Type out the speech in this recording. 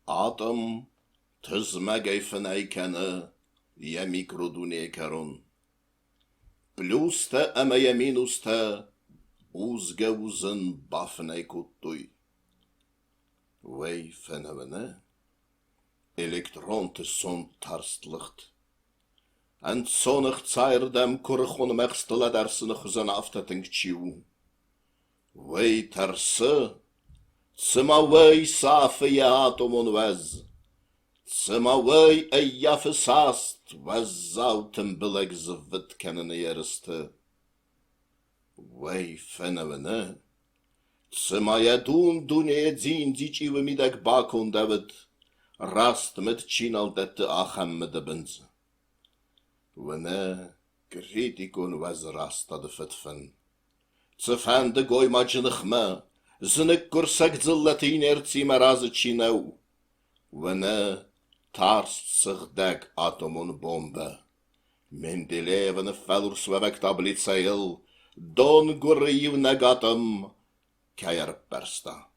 Atom, tuz megeven eikenne, je mikrodunekeron. Pluste emme je minuste, uzgeuzen baffene kuttui. Wij fenomene, elektronte son tarstlicht. En zonnig zair dem kurchon mechstele dersen gezan aftetting tjiu. Wij terse, tsema wij safe je atomon wez. Tsema wij e jaffe saast, wez zouten beleg ze wit kennen eerste. Wij fenomene, tsema je doen e zin zichiwe middag bakon david, rast met chinal dette achem met de benze. Wanneer kritikon was rasta de fetfen. Ze fan de gooi majinig me, zinek kursak zillatien ertsi maraze chinau. Wanneer tarst zich dek atomon bombe. Mendeleven fellers webek tablitsail, don guriv negatum, keir persta.